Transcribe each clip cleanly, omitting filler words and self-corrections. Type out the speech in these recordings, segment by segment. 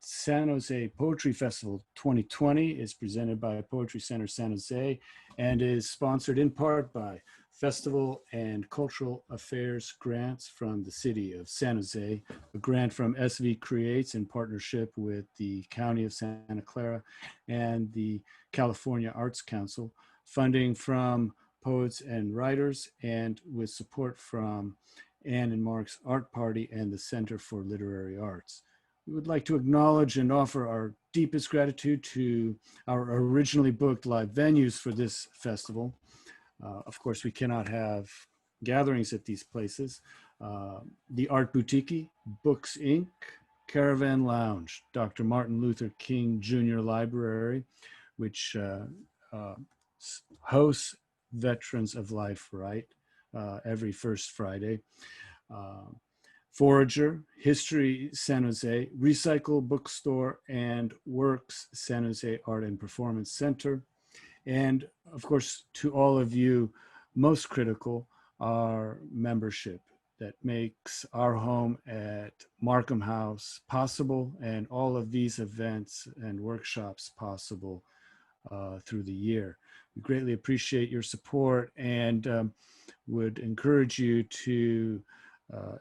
San José Poetry Festival 2020 is presented by Poetry Center San Jose and is sponsored in part by Festival and Cultural Affairs grants from the city of San Jose, a grant from SV Creates in partnership with the County of Santa Clara and the California Arts Council, funding from poets and writers, and with support from Ann and Mark's Art Party and the Center for Literary Arts. We would like to acknowledge and offer our deepest gratitude to our originally booked live venues for this festival. Of course, we cannot have gatherings at these places. The Art Boutique, Books Inc., Caravan Lounge, Dr. Martin Luther King Jr. Library, which hosts Veterans of Life Right every first Friday. Forager, History San Jose, Recycle Bookstore, and Works San Jose Art and Performance Center. And of course, to all of you, most critical, our membership that makes our home at Markham House possible, and all of these events and workshops possible through the year. We greatly appreciate your support and would encourage you to,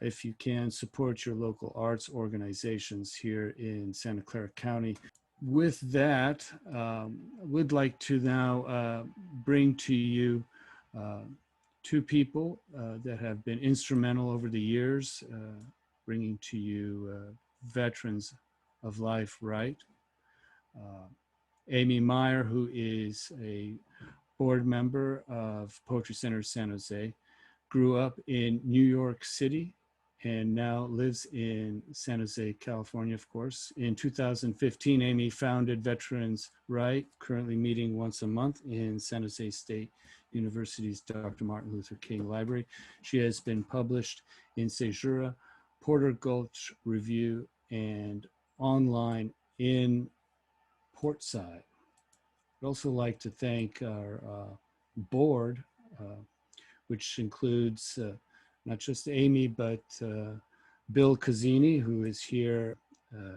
if you can, support your local arts organizations here in Santa Clara County. With that, I would like to now bring to you two people that have been instrumental over the years, bringing to you Veterans of Life Right. Amy Meier, who is a board member of Poetry Center San Jose, grew up in New York City and now lives in San Jose, California, of course. In 2015, Amy founded Veterans Right, currently meeting once a month in San Jose State University's Dr. Martin Luther King Library. She has been published in Caesura, Porter Gulch Review, and online in Portside. I'd also like to thank our board, which includes not just Amy, but Bill Cazzini, who is here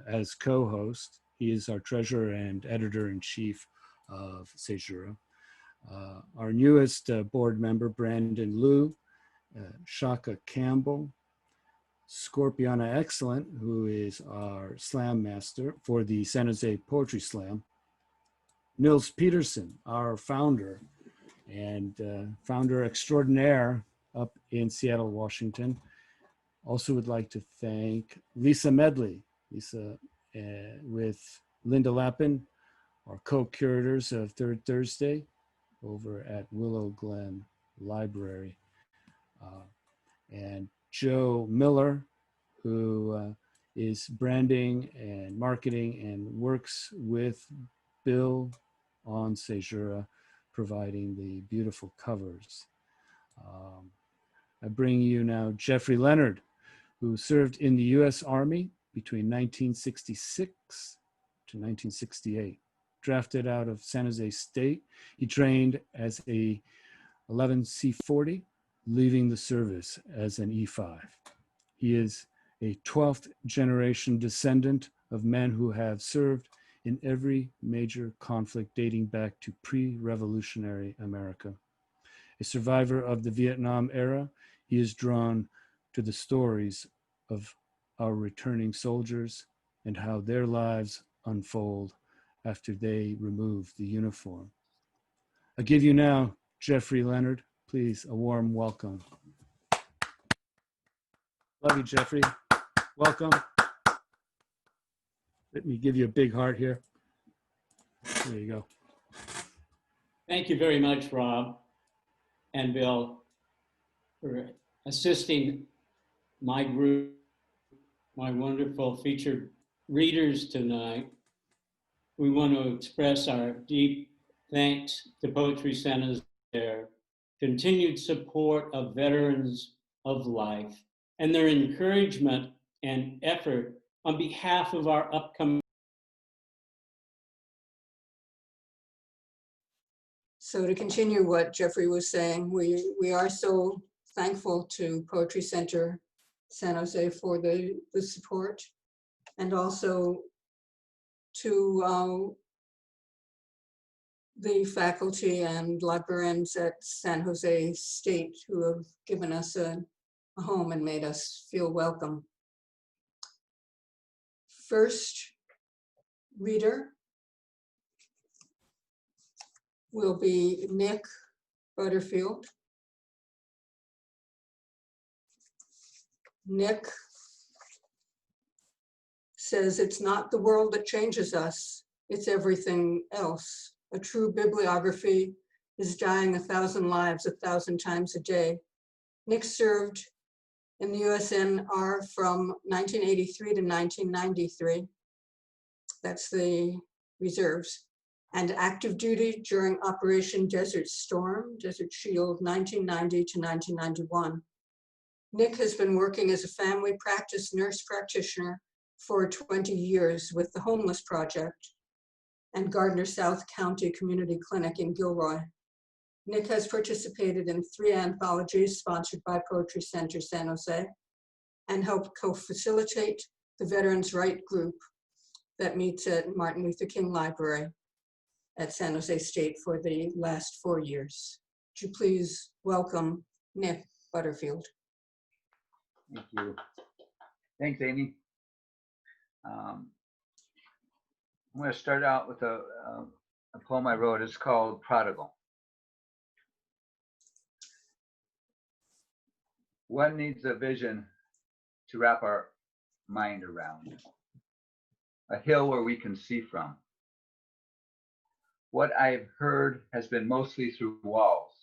as co-host. He is our treasurer and editor-in-chief of Caesura. Our newest board member, Brandon Liu, Shaka Campbell, Scorpiana Excellent, who is our slam master for the San Jose Poetry Slam, Nils Peterson, our founder and founder extraordinaire up in Seattle, Washington. Also would like to thank Lisa Medley, Lisa with Linda Lappin, our co-curators of Third Thursday over at Willow Glen Library. And Joe Miller, who is branding and marketing and works with Bill on Caesura, providing the beautiful covers. I bring you now Jeffrey Leonard, who served in the U.S. Army between 1966 to 1968. Drafted out of San Jose State, he trained as a 11C40, leaving the service as an E5. He is a 12th generation descendant of men who have served in every major conflict dating back to pre-revolutionary America. A survivor of the Vietnam era, he is drawn to the stories of our returning soldiers and how their lives unfold after they remove the uniform. I give you now, Jeffrey Leonard, please, a warm welcome. Love you, Jeffrey. Welcome. Let me give you a big heart here. There you go. Thank you very much, Rob and Bill, for assisting my group, my wonderful featured readers tonight. We want to express our deep thanks to Poetry Center's their continued support of Veterans of Life and their encouragement and effort on behalf of our upcoming. So to continue what Jeffrey was saying, we are so thankful to Poetry Center San Jose for the support, and also to the faculty and librarians at San Jose State who have given us a home and made us feel welcome. First reader will be Nick Butterfield. Nick says, "It's not the world that changes us, it's everything else. A true bibliography is dying 1,000 lives 1,000 times a day." Nick served in the USNR from 1983 to 1993. That's the reserves. And active duty during Operation Desert Storm, Desert Shield, 1990 to 1991. Nick has been working as a family practice nurse practitioner for 20 years with the Homeless Project and Gardner South County Community Clinic in Gilroy. Nick has participated in 3 anthologies sponsored by Poetry Center San Jose and helped co-facilitate the Veterans Right Group that meets at Martin Luther King Library at San Jose State for the last 4 years. Would you please welcome Nick Butterfield? Thank you. Thanks, Amy. I'm going to start out with a poem I wrote. It's called Prodigal. One needs a vision to wrap our mind around, a hill where we can see from. What I've heard has been mostly through walls.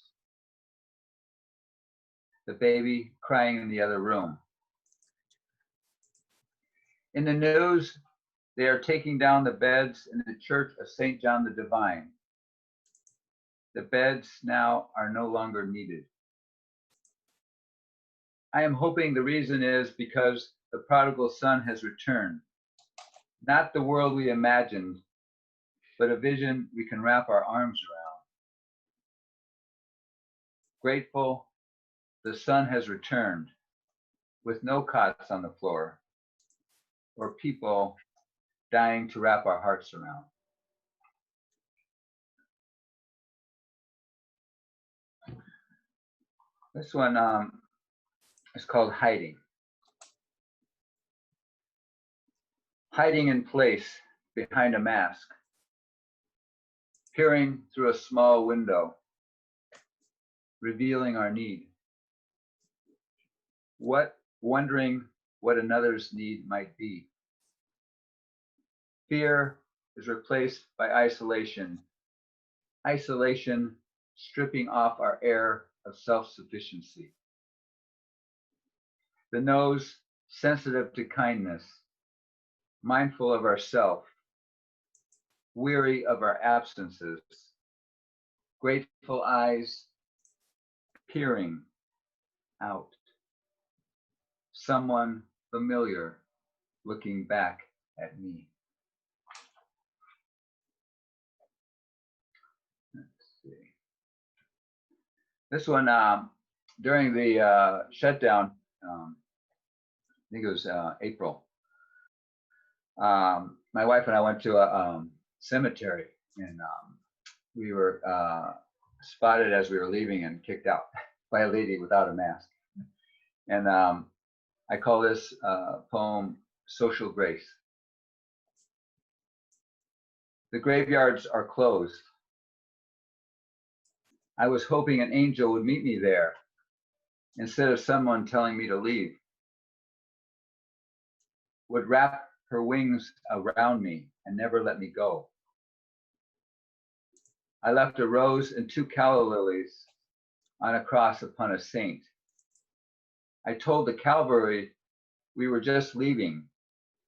The baby crying in the other room. In the news, they are taking down the beds in the Church of St. John the Divine. The beds now are no longer needed. I am hoping the reason is because the prodigal son has returned. Not the world we imagined, but a vision we can wrap our arms around. Grateful, the son has returned with no cots on the floor or people dying to wrap our hearts around. This one is called Hiding. Hiding in place behind a mask, peering through a small window, revealing our need. Wondering what another's need might be. Fear is replaced by isolation. Isolation stripping off our air of self-sufficiency. The nose sensitive to kindness, mindful of ourself, weary of our absences, grateful eyes peering out. Someone familiar looking back at me. Let's see. This one, during the shutdown, I think it was April, my wife and I went to a cemetery, and we were spotted as we were leaving and kicked out by a lady without a mask. And I call this poem Social Grace. The graveyards are closed. I was hoping an angel would meet me there instead of someone telling me to leave. Would wrap her wings around me and never let me go. I left a rose and 2 calla lilies on a cross upon a saint. I told the Calvary we were just leaving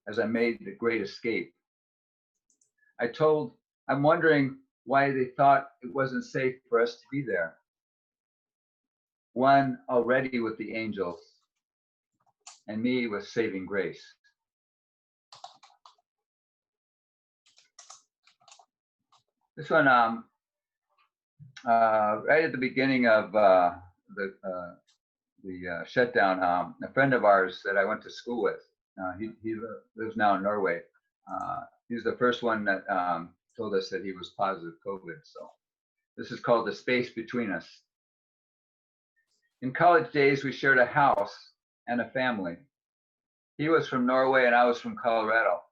as I made the great escape. I'm wondering why they thought it wasn't safe for us to be there. One already with the angels and me with saving grace. This one, right at the beginning of the shutdown, a friend of ours that I went to school with, he lives now in Norway, He's the first one that told us that he was positive COVID. So this is called The Space Between Us. In college days, we shared a house and a family. He was from Norway and I was from Colorado.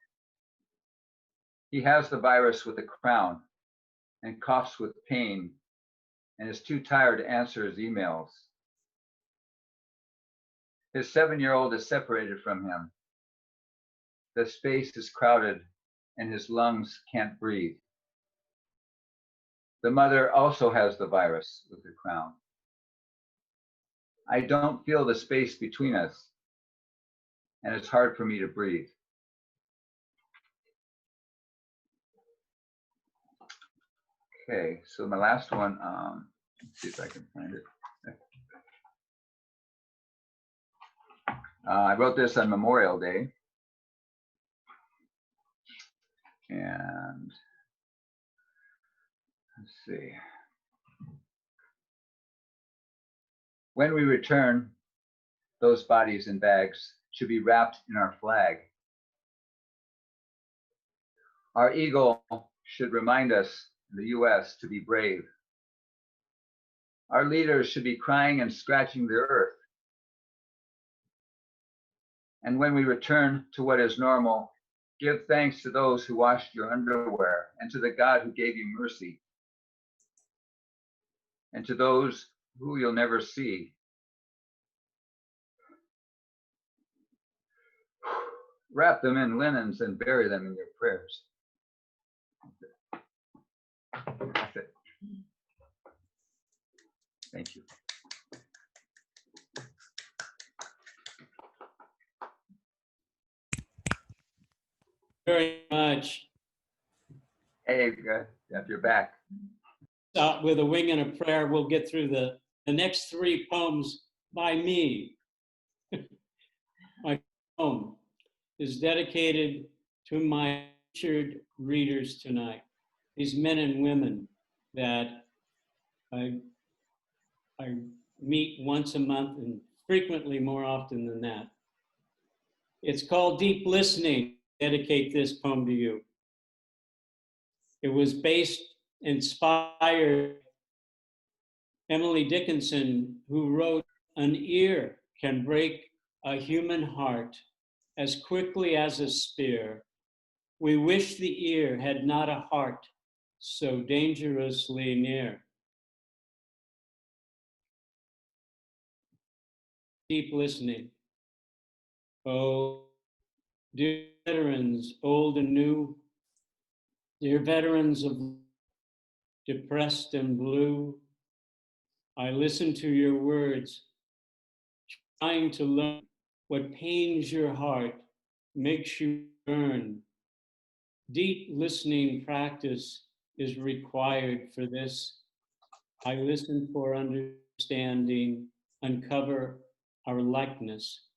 He has the virus with a crown and coughs with pain and is too tired to answer his emails. His 7-year-old is separated from him. The space is crowded and his lungs can't breathe. The mother also has the virus with the crown. I don't feel the space between us, and it's hard for me to breathe. Okay, so my last one, let's see if I can find it. I wrote this on Memorial Day. And let's see. When we return, those bodies in bags should be wrapped in our flag. Our eagle should remind us in the US to be brave. Our leaders should be crying and scratching the earth. And when we return to what is normal, give thanks to those who washed your underwear and to the God who gave you mercy. And to those who you'll never see. Wrap them in linens and bury them in your prayers. That's it. Thank you. Very much. Hey, good. If you're back. With a wing and a prayer, we'll get through the next 3 poems by me. My poem is dedicated to my featured readers tonight, these men and women that I meet once a month and frequently more often than that. It's called Deep Listening. I dedicate this poem to you. It was inspired Emily Dickinson, who wrote, "An ear can break a human heart as quickly as a spear. We wish the ear had not a heart so dangerously near." Deep listening. Oh, dear veterans, old and new, dear veterans of depressed and blue, I listen to your words, trying to learn what pains your heart, makes you burn. Deep listening practice is required for this. I listen for understanding, uncover our likeness.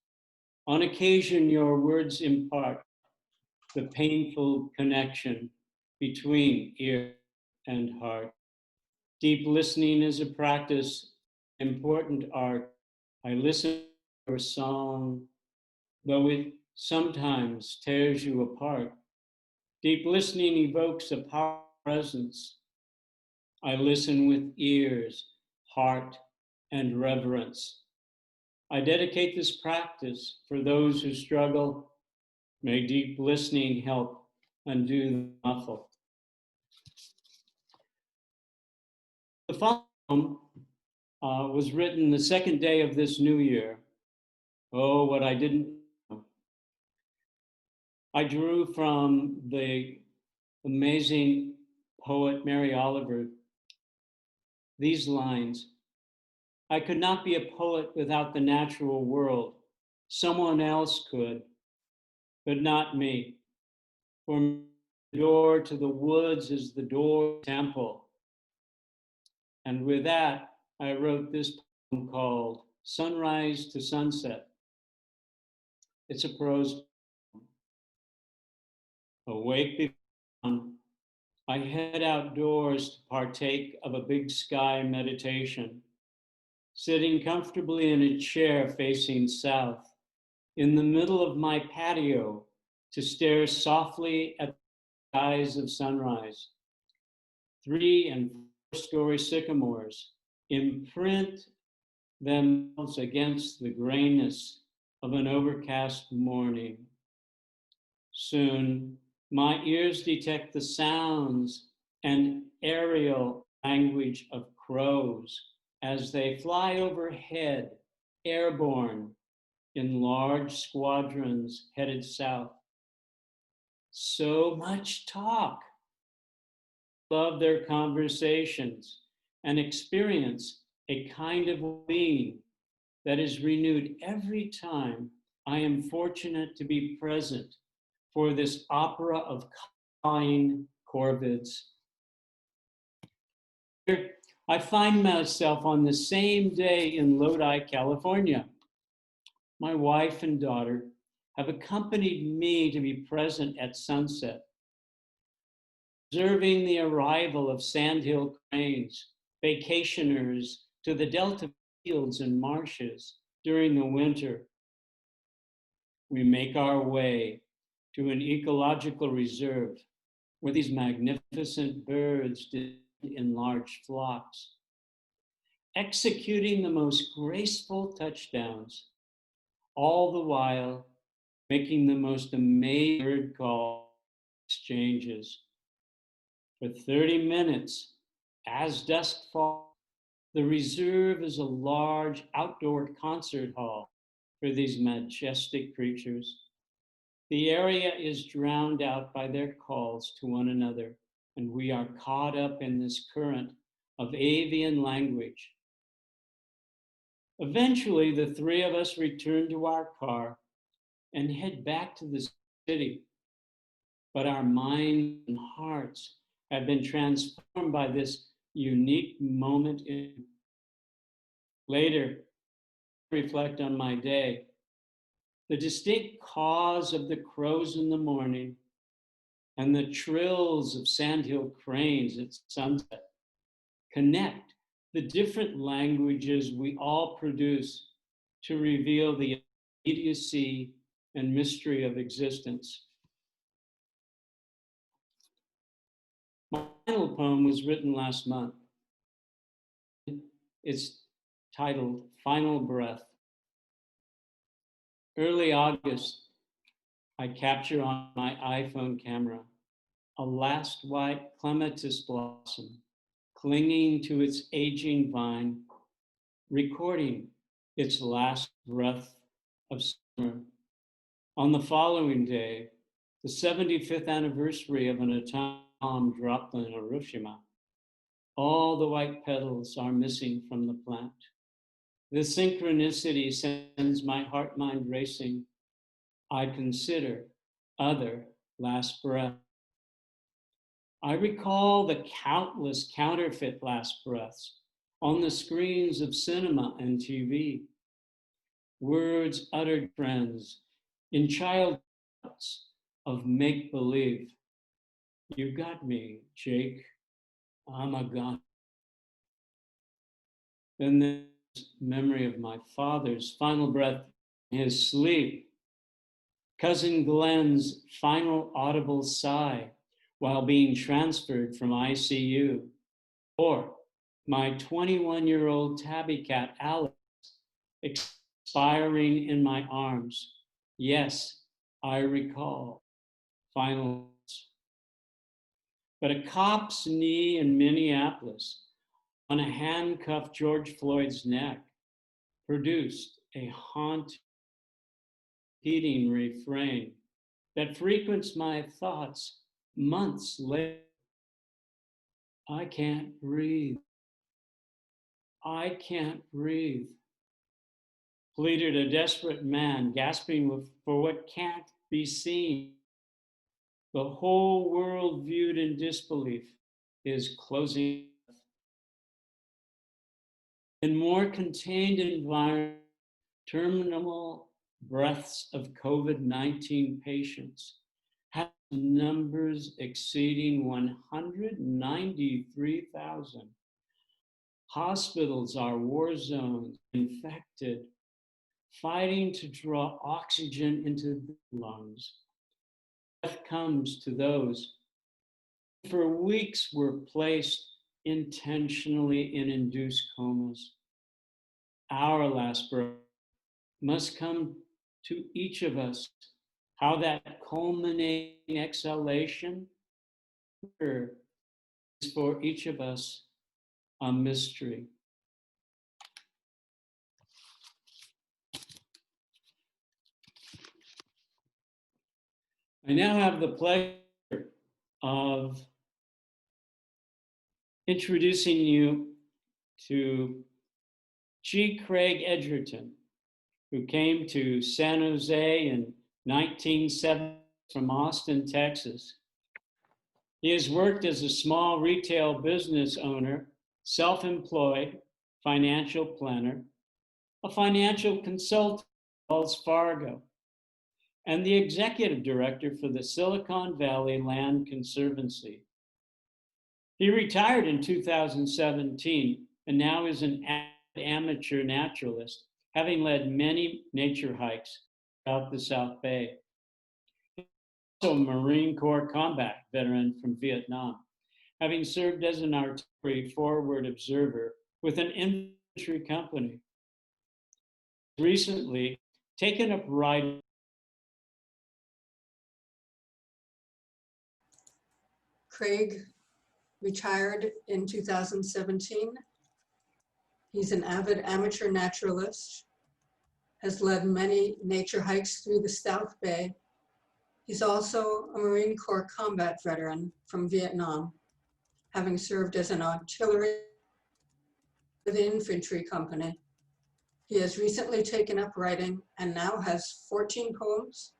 On occasion, your words impart the painful connection between ear and heart. Deep listening is a practice, important art. I listen to your song, though it sometimes tears you apart. Deep listening evokes a powerful presence. I listen with ears, heart, and reverence. I dedicate this practice for those who struggle. May deep listening help undo the muffle. The following was written the second day of this new year. Oh, what I didn't know. I drew from the amazing poet Mary Oliver these lines: I could not be a poet without the natural world. Someone else could, but not me. For me, the door to the woods is the door to the temple. And with that, I wrote this poem called Sunrise to Sunset. It's a prose poem. Awake before dawn, I head outdoors to partake of a big sky meditation, sitting comfortably in a chair facing south. In the middle of my patio, to stare softly at the skies of sunrise. 3- and 4-story sycamores imprint themselves against the grayness of an overcast morning. Soon, my ears detect the sounds and aerial language of crows as they fly overhead, airborne in large squadrons headed south. So much talk. Love their conversations and experience a kind of being that is renewed every time I am fortunate to be present for this opera of cawing corvids. I find myself on the same day in Lodi, California. My wife and daughter have accompanied me to be present at sunset, observing the arrival of sandhill cranes, vacationers to the Delta fields and marshes during the winter. We make our way to an ecological reserve where these magnificent birds live in large flocks, executing the most graceful touchdowns, all the while making the most amazing bird call exchanges. For 30 minutes, as dusk falls, the reserve is a large outdoor concert hall for these majestic creatures. The area is drowned out by their calls to one another, and we are caught up in this current of avian language. Eventually, the 3 of us return to our car and head back to the city. But our minds and hearts have been transformed by this unique moment. Later, reflect on my day. The distinct cause of the crows in the morning and the trills of sandhill cranes at sunset connect the different languages we all produce to reveal the immediacy and mystery of existence. My final poem was written last month. It's titled Final Breath. Early August, I capture on my iPhone camera a last white clematis blossom clinging to its aging vine, recording its last breath of summer. On the following day, the 75th anniversary of an atomic bomb dropped in Hiroshima, all the white petals are missing from the plant. The synchronicity sends my heart-mind racing. I consider other last breath. I recall the countless counterfeit last breaths on the screens of cinema and TV. Words uttered friends in child of make-believe. You got me, Jake. I'm a gun. Then there's memory of my father's final breath in his sleep. Cousin Glenn's final audible sigh while being transferred from ICU. Or my 21-year-old tabby cat, Alex, expiring in my arms. Yes, I recall final. But a cop's knee in Minneapolis on a handcuffed George Floyd's neck produced a haunting, repeating refrain that frequents my thoughts months later. I can't breathe. I can't breathe. Pleaded a desperate man, gasping for what can't be seen. The whole world viewed in disbelief is closing. In more contained environment, terminal breaths of COVID-19 patients have numbers exceeding 193,000. Hospitals are war zones, infected, fighting to draw oxygen into the lungs. death comes to those who for weeks were placed intentionally in induced comas. Our last breath must come to each of us. How that culminating exhalation is for each of us a mystery. I now have the pleasure of introducing you to G. Craig Edgerton, who came to San Jose in 1970 from Austin, Texas. He has worked as a small retail business owner, self-employed, financial planner, a financial consultant at Wells Fargo, and the executive director for the Silicon Valley Land Conservancy. He retired in 2017 and now is an amateur naturalist, having led many nature hikes throughout the South Bay. He's also a Marine Corp combat veteran from Vietnam, having served as an artillery forward observer with an infantry company. Recently taken up writing. Craig retired in 2017. He's an avid amateur naturalist, has led many nature hikes through the South Bay. He's also a Marine Corps combat veteran from Vietnam, having served as an artillery with the infantry company. He has recently taken up writing and now has 14 poems,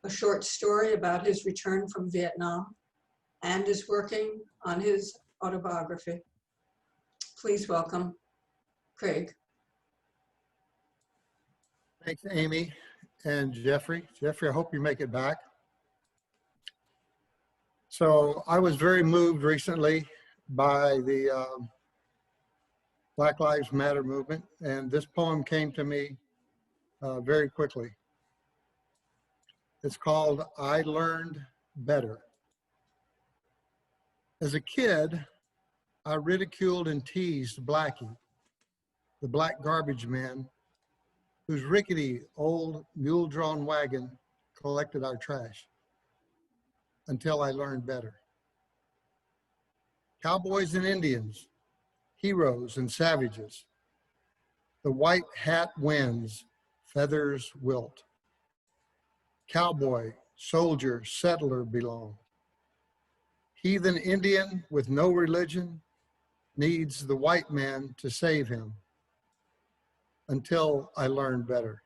a short story about his return from Vietnam, and is working on his autobiography. Please welcome Craig. Thanks, Amy and Jeffrey. Jeffrey, I hope you make it back. So I was very moved recently by the Black Lives Matter movement, and this poem came to me very quickly. It's called I Learned Better. As a kid, I ridiculed and teased Blackie, the black garbage man whose rickety old mule-drawn wagon collected our trash, until I learned better. Cowboys and Indians, heroes and savages, the white hat wins, feathers wilt. Cowboy, soldier, settler belong. Heathen Indian with no religion needs the white man to save him, until I learned better.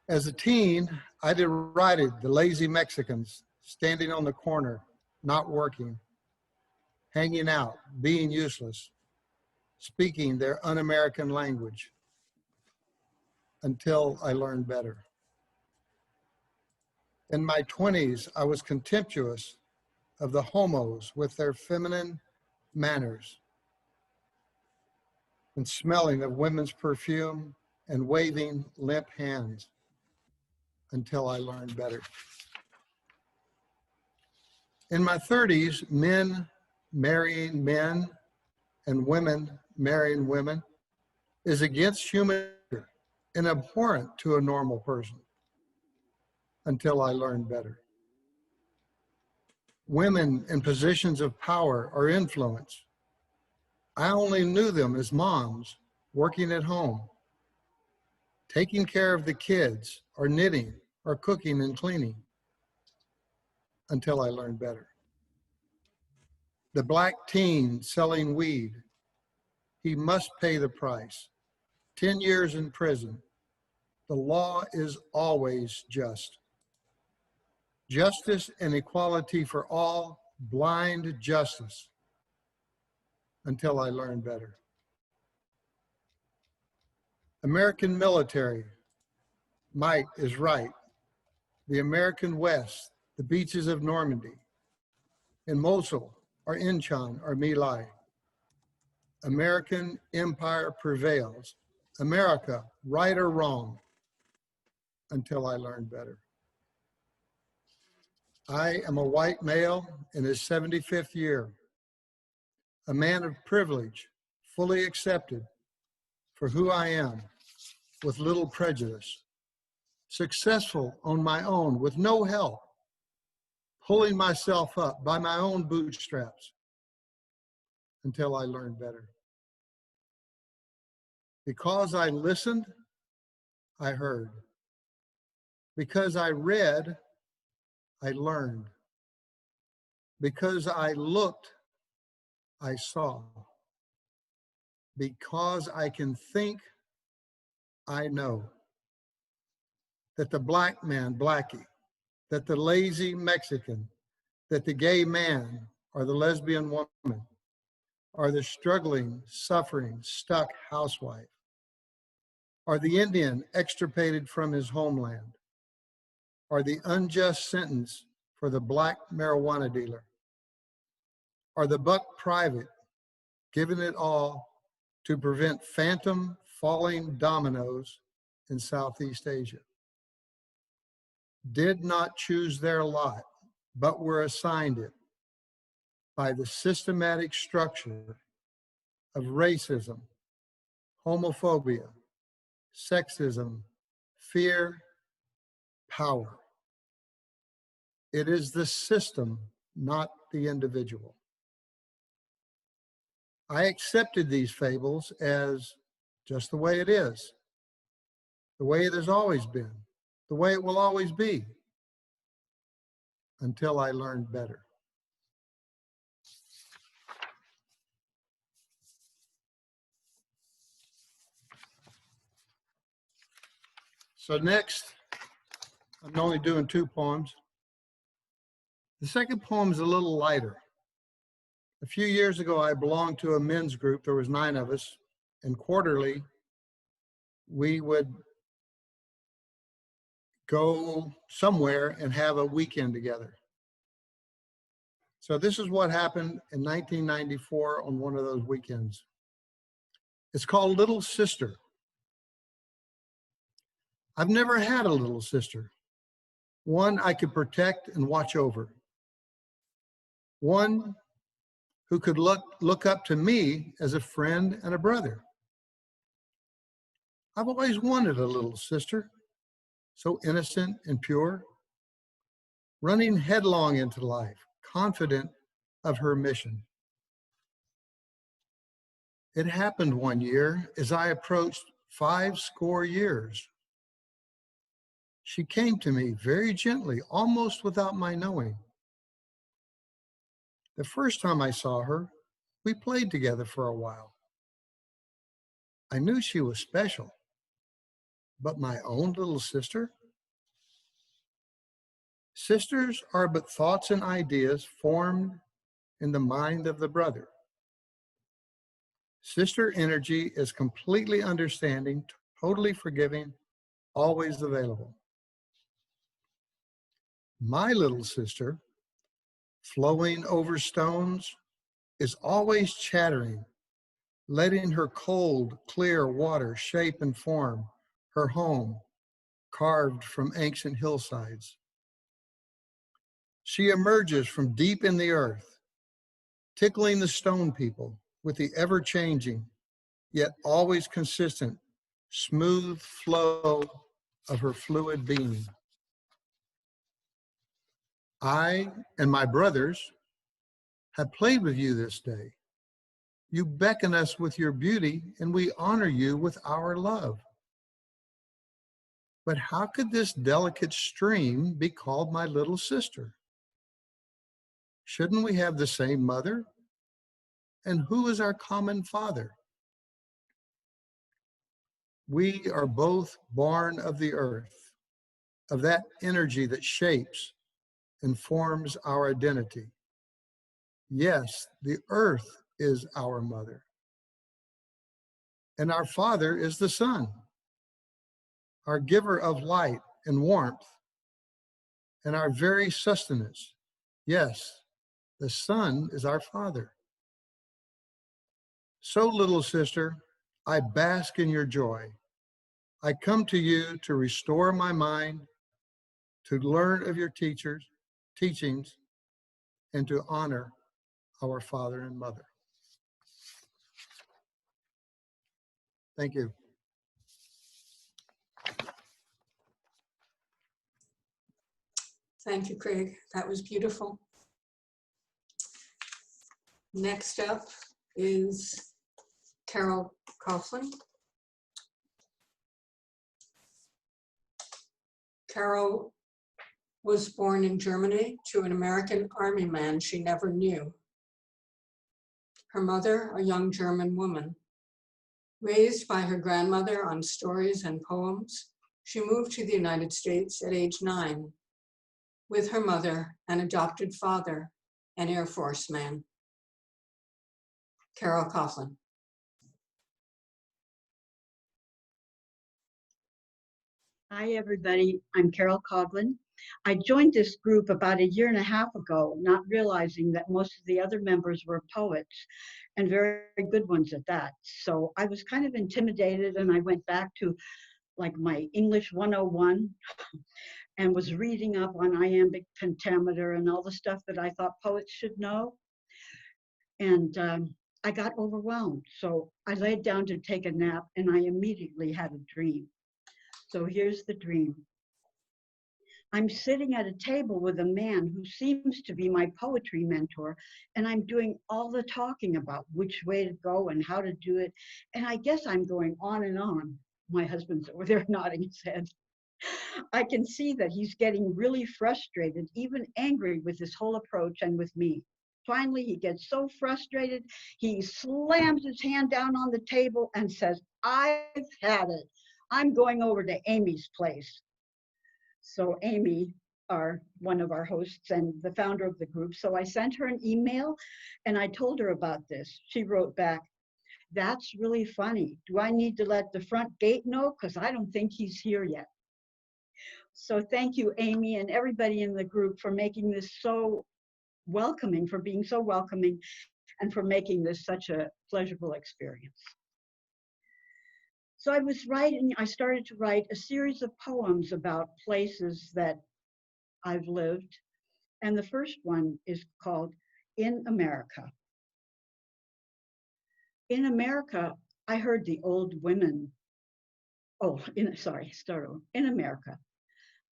As a teen, I derided the lazy Mexicans standing on the corner, not working, hanging out, being useless, speaking their un-American language, until I learned better. In my 20s, I was contemptuous of the homos with their feminine manners and smelling of women's perfume and waving limp hands, until I learned better. In my 30s, men marrying men and women marrying women is against human nature and abhorrent to a normal person, until I learned better. Women in positions of power or influence, I only knew them as moms working at home, taking care of the kids or knitting or cooking and cleaning, until I learned better. The black teen selling weed, he must pay the price. 10 years in prison. The law is always just. Justice and equality for all, blind justice, until I learned better. American military, might is right. The American West, the beaches of Normandy, in Mosul or Incheon or My Lai. American empire prevails. America, right or wrong, until I learned better. I am a white male in his 75th year, a man of privilege, fully accepted for who I am, with little prejudice, successful on my own with no help, pulling myself up by my own bootstraps until I learned better. Because I listened, I heard. Because I read, I learned. Because I looked, I saw. Because I can think, I know that the black man, Blackie, that the lazy Mexican, that the gay man or the lesbian woman, or the struggling, suffering, stuck housewife, or the Indian extirpated from his homeland, or the unjust sentence for the black marijuana dealer, or the buck private giving it all to prevent phantom falling dominoes in Southeast Asia, did not choose their lot, but were assigned it by the systematic structure of racism, homophobia, sexism, fear, power. It is the system, not the individual. I accepted these fables as just the way it is, the way it has always been, the way it will always be, until I learned better. So next, I'm only doing 2 poems. The second poem is a little lighter. A few years ago, I belonged to a men's group. There was 9 of us, and quarterly, we would go somewhere and have a weekend together. So this is what happened in 1994 on one of those weekends. It's called Little Sister. I've never had a little sister, one I could protect and watch over, one who could look up to me as a friend and a brother. I've always wanted a little sister, so innocent and pure, running headlong into life, confident of her mission. It happened one year as I approached 50 years. She came to me very gently, almost without my knowing. The first time I saw her, we played together for a while. I knew she was special, but my own little sister? Sisters are but thoughts and ideas formed in the mind of the brother. Sister energy is completely understanding, totally forgiving, always available. My little sister, flowing over stones, is always chattering, letting her cold, clear water shape and form her home, carved from ancient hillsides. She emerges from deep in the earth, tickling the stone people with the ever-changing, yet always consistent, smooth flow of her fluid being. I and my brothers have played with you this day. You beckon us with your beauty, and we honor you with our love. But how could this delicate stream be called my little sister? Shouldn't we have the same mother? And who is our common father? We are both born of the earth, of that energy that shapes and forms our identity. Yes, the earth is our mother. And our father is the sun, our giver of light and warmth, and our very sustenance. Yes, the sun is our father. So, little sister, I bask in your joy. I come to you to restore my mind, to learn of your teachers, teachings, and to honor our father and mother. Thank you. Thank you, Craig. That was beautiful. Next up is Carol Coughlin. Carol was born in Germany to an American army man she never knew. Her mother, a young German woman. Raised by her grandmother on stories and poems, she moved to the United States at age 9 with her mother and adopted father, an Air Force man. Carol Coughlin. Hi, everybody. I'm Carol Coughlin. I joined this group about 1.5 years ago, not realizing that most of the other members were poets, and very good ones at that. So I was kind of intimidated, and I went back to like my English 101 and was reading up on iambic pentameter and all the stuff that I thought poets should know. And I got overwhelmed. So I laid down to take a nap, and I immediately had a dream. So here's the dream. I'm sitting at a table with a man who seems to be my poetry mentor, and I'm doing all the talking about which way to go and how to do it. And I guess I'm going on and on. My husband's over there nodding his head. I can see that he's getting really frustrated, even angry with this whole approach and with me. Finally, he gets so frustrated, he slams his hand down on the table and says, "I've had it. I'm going over to Amy's place." So Amy, one of our hosts and the founder of the group, so I sent her an email and I told her about this. She wrote back, "That's really funny. Do I need to let the front gate know? Because I don't think he's here yet." So thank you, Amy, and everybody in the group for making this so welcoming, for being so welcoming, and for making this such a pleasurable experience. So I started to write a series of poems about places that I've lived. And the first one is called In America. In America, I heard the old women. In America.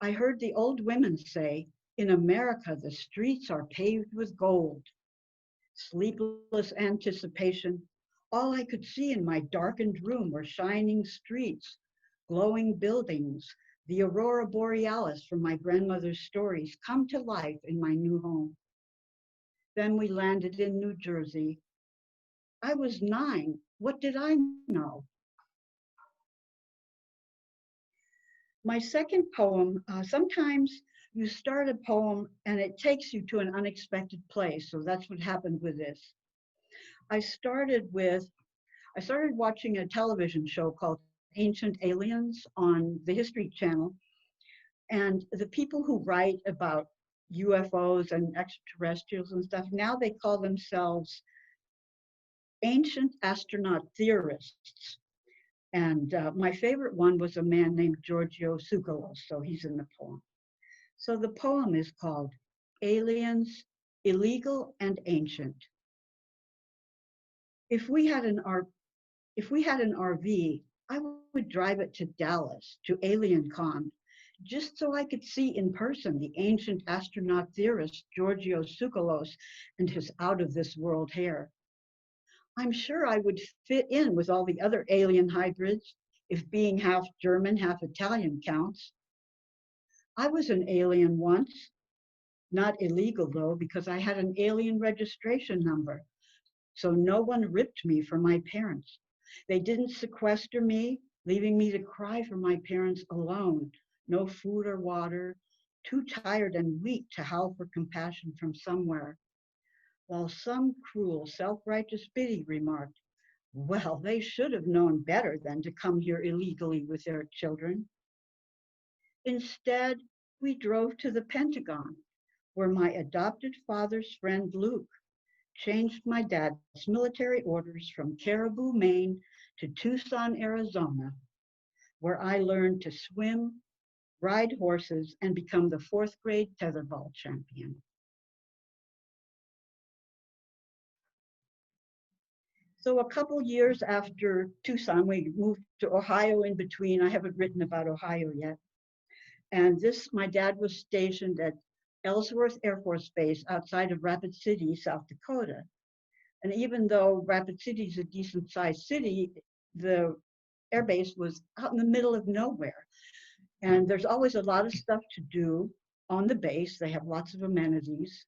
I heard the old women say, "In America, the streets are paved with gold." Sleepless anticipation. All I could see in my darkened room were shining streets, glowing buildings, the aurora borealis from my grandmother's stories come to life in my new home. Then we landed in New Jersey. I was 9. What did I know? My second poem, sometimes you start a poem and it takes you to an unexpected place. So that's what happened with this. I started watching a television show called Ancient Aliens on the History Channel. And the people who write about UFOs and extraterrestrials and stuff, now they call themselves ancient astronaut theorists. And my favorite one was a man named Giorgio Tsoukalos, so he's in the poem. So the poem is called Aliens, Illegal and Ancient. If we had an RV, I would drive it to Dallas, to Alien Con, just so I could see in person the ancient astronaut theorist Giorgio Tsoukalos and his out-of-this-world hair. I'm sure I would fit in with all the other alien hybrids, if being half German, half Italian counts. I was an alien once, not illegal though, because I had an alien registration number. So no one ripped me for my parents. They didn't sequester me, leaving me to cry for my parents alone. No food or water, too tired and weak to howl for compassion from somewhere. While some cruel, self-righteous biddy remarked, "Well, they should have known better than to come here illegally with their children." Instead, we drove to the Pentagon, where my adopted father's friend Luke changed my dad's military orders from Caribou, Maine to Tucson, Arizona, where I learned to swim, ride horses, and become the 4th grade tetherball champion. So a couple years after Tucson, we moved to Ohio in between. I haven't written about Ohio yet. And my dad was stationed at Ellsworth Air Force Base outside of Rapid City, South Dakota. And even though Rapid City is a decent sized city, the air base was out in the middle of nowhere. And there's always a lot of stuff to do on the base. They have lots of amenities.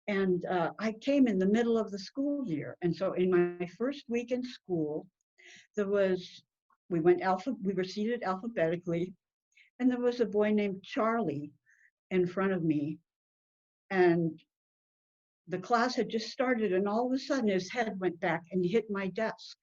And I came in the middle of the school year. And so in my first week in school, we were seated alphabetically, and there was a boy named Charlie in front of me. And the class had just started, and all of a sudden his head went back and he hit my desk.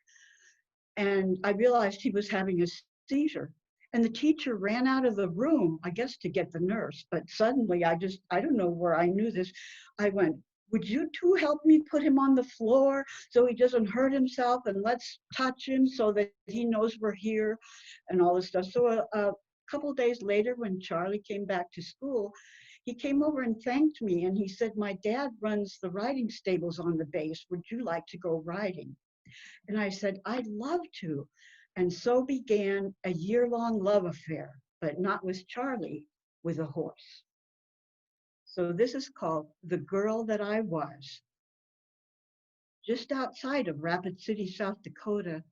And I realized he was having a seizure. And the teacher ran out of the room, I guess to get the nurse. But suddenly I don't know where I knew this. I went, would you two help me put him on the floor so he doesn't hurt himself, and let's touch him so that he knows we're here and all this stuff. So a couple of days later, when Charlie came back to school, he came over and thanked me. And he said, my dad runs the riding stables on the base. Would you like to go riding? And I said, I'd love to. And so began a year-long love affair, but not with Charlie, with a horse. So this is called The Girl That I Was. Just outside of Rapid City, South Dakota,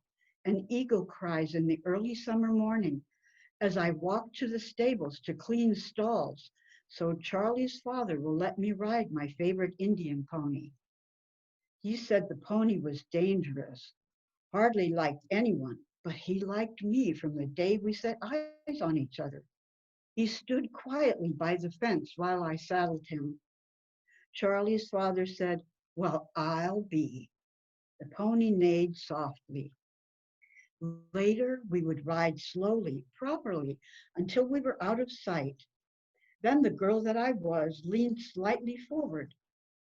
an eagle cries in the early summer morning as I walk to the stables to clean stalls, so Charlie's father will let me ride my favorite Indian pony. He said the pony was dangerous, hardly liked anyone, but he liked me from the day we set eyes on each other. He stood quietly by the fence while I saddled him. Charlie's father said, well, I'll be. The pony neighed softly. Later, we would ride slowly, properly, until we were out of sight. Then the girl that I was leaned slightly forward,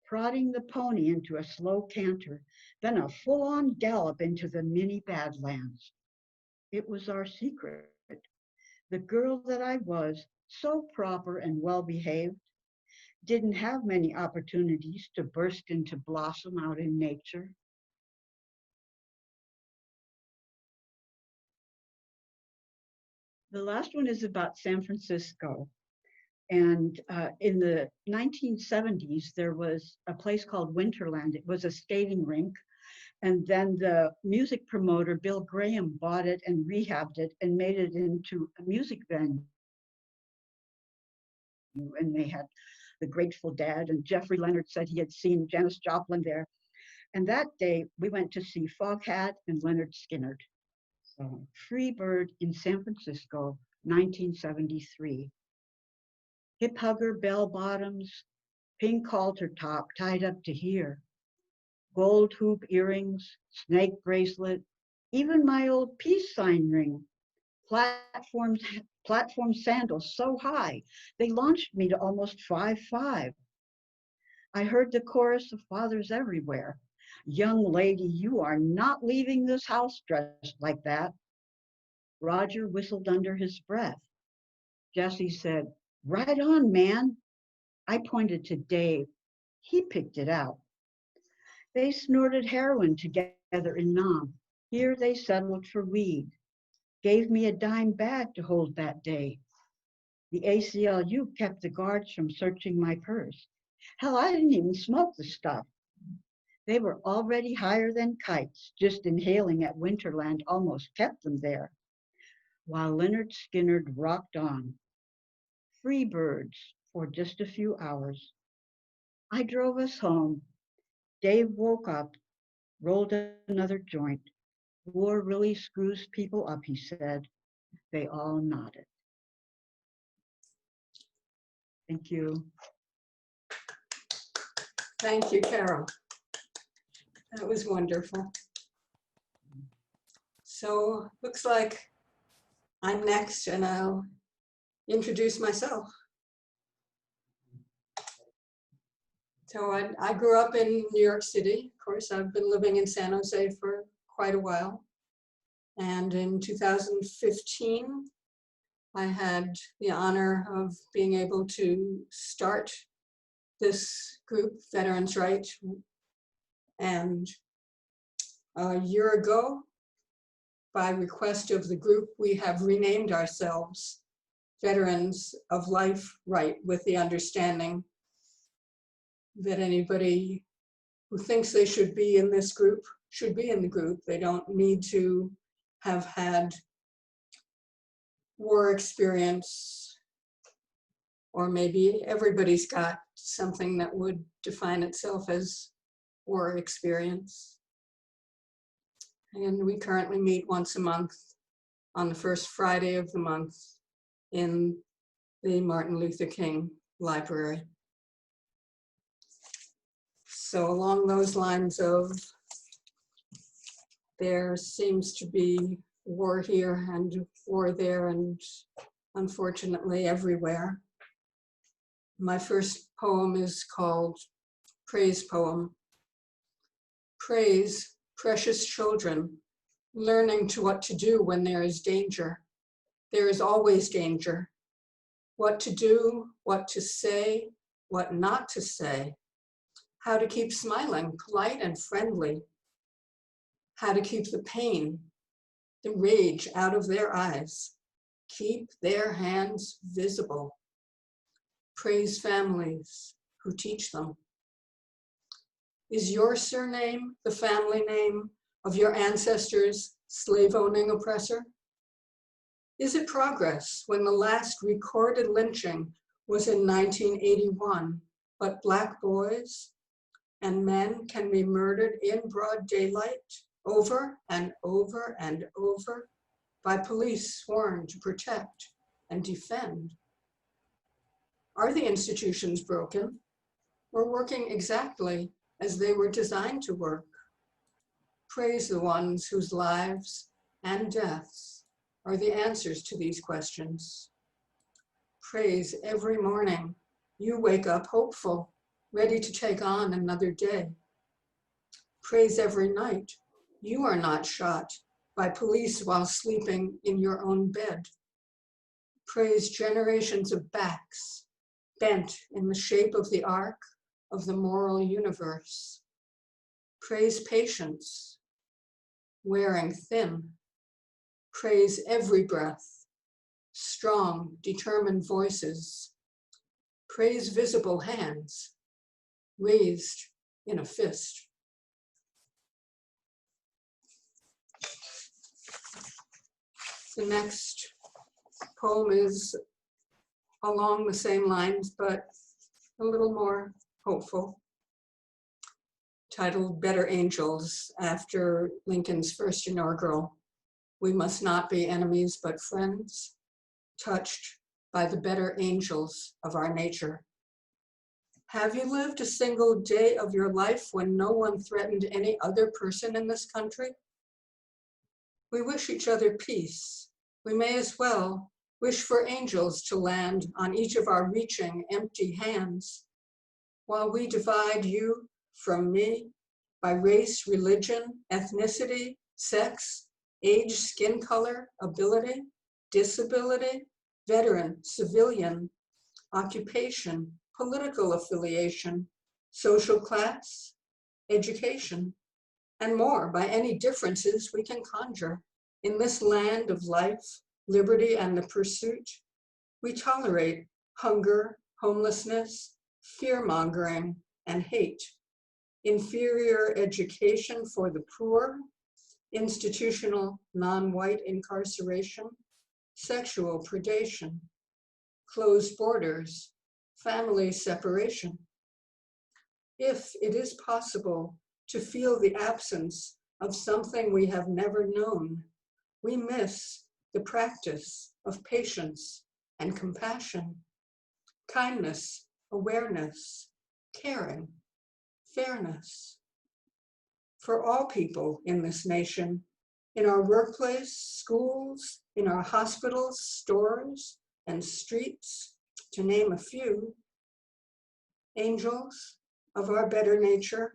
prodding the pony into a slow canter, then a full-on gallop into the mini Badlands. It was our secret. The girl that I was, so proper and well-behaved, didn't have many opportunities to burst into blossom out in nature. The last one is about San Francisco. And in the 1970s, there was a place called Winterland. It was a skating rink. And then the music promoter, Bill Graham, bought it and rehabbed it and made it into a music venue. And they had the Grateful Dead, and Jeffrey Leonard said he had seen Janis Joplin there. And that day, we went to see Foghat and Leonard Skinner. So, Free Bird in San Francisco, 1973. Hip hugger bell bottoms, pink halter top tied up to here, gold hoop earrings, snake bracelet, even my old peace sign ring, platform sandals so high, they launched me to almost 5'5". I heard the chorus of fathers everywhere. Young lady, you are not leaving this house dressed like that. Roger whistled under his breath. Jesse said, right on, man. I pointed to Dave. He picked it out. They snorted heroin together in Nam. Here they settled for weed. Gave me a dime bag to hold that day. The ACLU kept the guards from searching my purse. Hell, I didn't even smoke the stuff. They were already higher than kites. Just inhaling at Winterland almost kept them there. While Leonard Skinner rocked on. Free birds for just a few hours. I drove us home. Dave woke up, rolled another joint. War really screws people up, he said. They all nodded. Thank you. Thank you, Carol. That was wonderful. So looks like I'm next, and I'll introduce myself. So I grew up in New York City. Of course, I've been living in San Jose for quite a while. And in 2015, I had the honor of being able to start this group, Veterans Right, and a year ago, by request of the group, we have renamed ourselves Veterans of Life Right, with the understanding that anybody who thinks they should be in this group should be in the group. They don't need to have had war experience, or maybe everybody's got something that would define itself as war experience. And we currently meet once a month on the first Friday of the month in the Martin Luther King Library. So along those lines of, there seems to be war here and war there, and unfortunately everywhere. My first poem is called Praise Poem. Praise, precious children, learning to what to do when there is danger. There is always danger. What to do, what to say, what not to say. How to keep smiling, polite and friendly. How to keep the pain, the rage out of their eyes. Keep their hands visible. Praise families who teach them. Is your surname the family name of your ancestors' slave-owning oppressor? Is it progress when the last recorded lynching was in 1981, but Black boys and men can be murdered in broad daylight over and over and over by police sworn to protect and defend? Are the institutions broken or working exactly as they were designed to work? Praise the ones whose lives and deaths are the answers to these questions. Praise every morning you wake up hopeful, ready to take on another day. Praise every night you are not shot by police while sleeping in your own bed. Praise generations of backs bent in the shape of the arc of the moral universe. Praise patience, wearing thin. Praise every breath, strong, determined voices. Praise visible hands, raised in a fist. The next poem is along the same lines, but a little more hopeful, titled Better Angels, after Lincoln's first inaugural. We must not be enemies, but friends, touched by the better angels of our nature. Have you lived a single day of your life when no one threatened any other person in this country? We wish each other peace. We may as well wish for angels to land on each of our reaching empty hands. While we divide you from me by race, religion, ethnicity, sex, age, skin color, ability, disability, veteran, civilian, occupation, political affiliation, social class, education, and more by any differences we can conjure. In this land of life, liberty, and the pursuit, we tolerate hunger, homelessness, fear-mongering, and hate, inferior education for the poor, institutional non-white incarceration, sexual predation, closed borders, family separation. If it is possible to feel the absence of something we have never known, we miss the practice of patience and compassion, kindness, awareness, caring, fairness. For all people in this nation, in our workplace, schools, in our hospitals, stores, and streets, to name a few, angels of our better nature,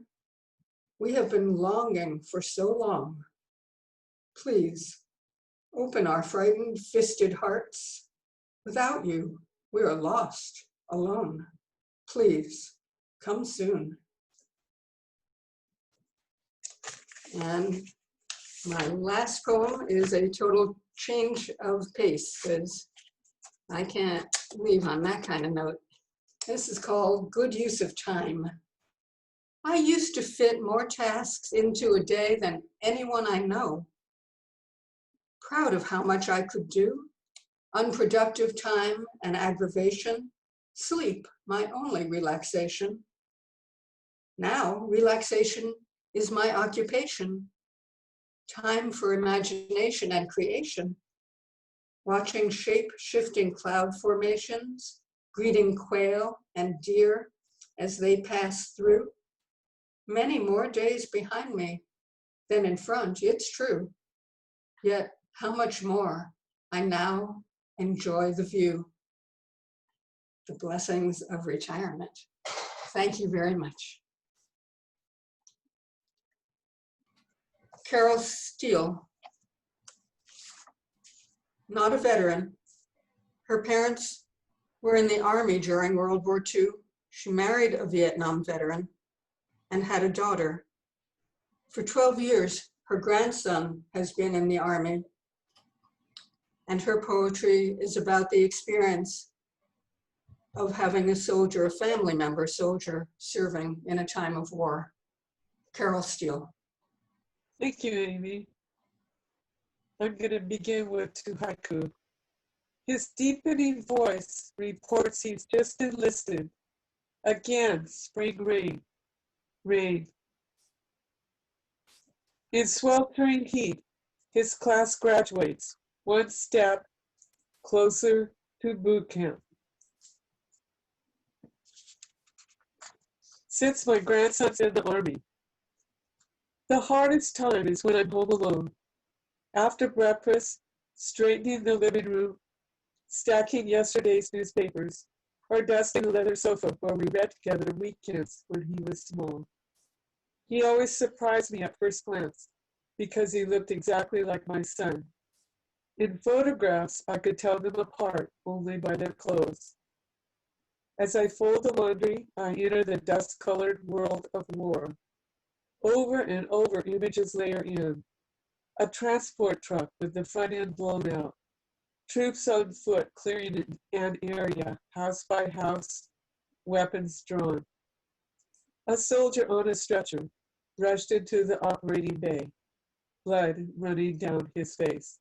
we have been longing for so long. Please, open our frightened, fisted hearts Without you, we are lost, alone. Please, come soon. And my last poem is a total change of pace because I can't leave on that kind of note. This is called Good Use of Time. I used to fit more tasks into a day than anyone I know. Proud of how much I could do. Unproductive time and aggravation. Sleep, my only relaxation. Now, relaxation is my occupation. Time for imagination and creation. Watching shape-shifting cloud formations, greeting quail and deer as they pass through. Many more days behind me than in front, it's true. Yet how much more I now enjoy the view. The blessings of retirement. Thank you very much. Carol Steele, not a veteran. Her parents were in the Army during World War II. She married a Vietnam veteran and had a daughter. For 12 years, her grandson has been in the Army, and her poetry is about the experience of having a soldier, a family member soldier, serving in a time of war. Carol Steele. Thank you, Amy. I'm going to begin with 2 haiku. His deepening voice reports he's just enlisted. Again, spring rain, rain. In sweltering heat, his class graduates, one step closer to boot camp. Since my grandson's in the Army, the hardest time is when I'm home alone. After breakfast, straightening the living room, stacking yesterday's newspapers, or dusting the leather sofa where we read together on weekends when he was small. He always surprised me at first glance because he looked exactly like my son. In photographs, I could tell them apart only by their clothes. As I fold the laundry, I enter the dust-colored world of war. Over and over, images layer in. A transport truck with the front end blown out. Troops on foot clearing an area, house by house, weapons drawn. A soldier on a stretcher rushed into the operating bay, blood running down his face.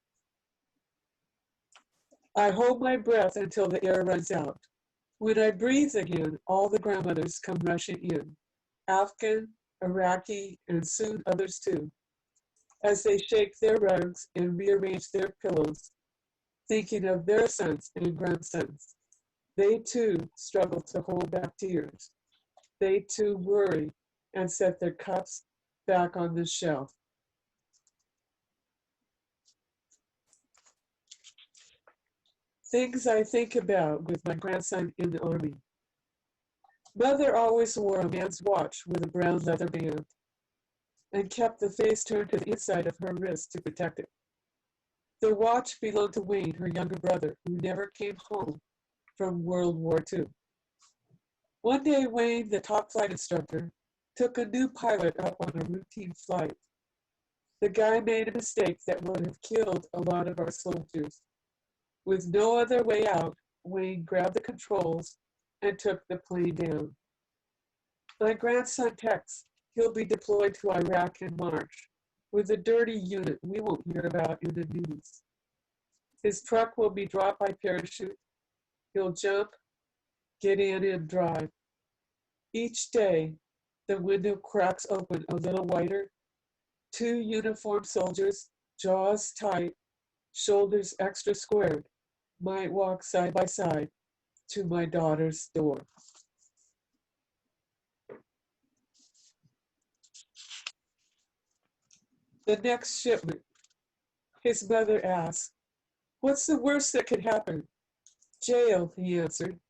I hold my breath until the air runs out. When I breathe again, all the grandmothers come rushing in, Afghan, Iraqi, and soon others too, as they shake their rugs and rearrange their pillows, thinking of their sons and grandsons. They too struggle to hold back tears. They too worry and set their cups back on the shelf. Things I think about with my grandson in the Army. Mother always wore a man's watch with a brown leather band and kept the face turned to the inside of her wrist to protect it. The watch belonged to Wayne, her younger brother, who never came home from World War II. One day, Wayne, the top flight instructor, took a new pilot up on a routine flight. The guy made a mistake that would have killed a lot of our soldiers. With no other way out, Wayne grabbed the controls and took the plane down. My grandson texts he'll be deployed to Iraq in March with a dirty unit we won't hear about in the news. His truck will be dropped by parachute. He'll jump, get in, and drive. Each day, the window cracks open a little wider. 2 uniformed soldiers, jaws tight, shoulders extra squared, might walk side by side to my daughter's door. The next shipment, his mother asked, "What's the worst that could happen?" "Jail," he answered.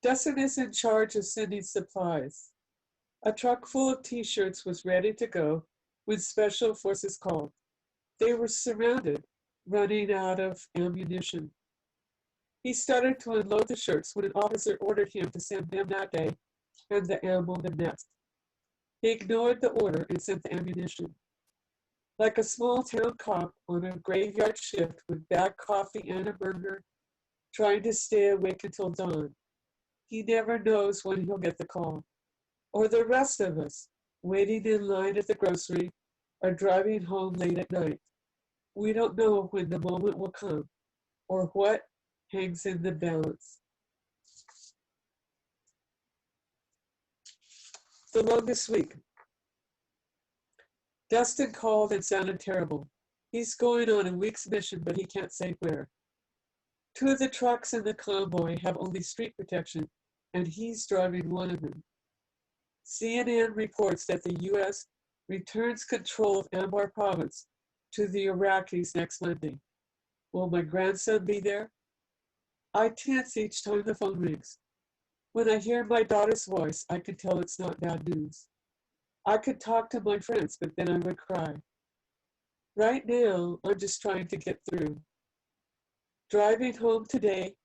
Dustin is in charge of sending supplies. A truck full of t-shirts was ready to go when Special Forces called. They were surrounded, running out of ammunition. He started to unload the shirts when an officer ordered him to send them that day and the ammo the next. He ignored the order and sent the ammunition. Like a small town cop on a graveyard shift with bad coffee and a burger, trying to stay awake until dawn. He never knows when he'll get the call. Or the rest of us, waiting in line at the grocery or driving home late at night. We don't know when the moment will come or what hangs in the balance. The longest week. Dustin called and sounded terrible. He's going on a week's mission, but he can't say where. 2 of the trucks in the convoy have only street protection, and he's driving one of them. CNN reports that the U.S. returns control of Anbar province to the Iraqis next Monday. Will my grandson be there? I tense each time the phone rings. When I hear my daughter's voice, I can tell it's not bad news. I could talk to my friends, but then I would cry. Right now, I'm just trying to get through. Driving home today,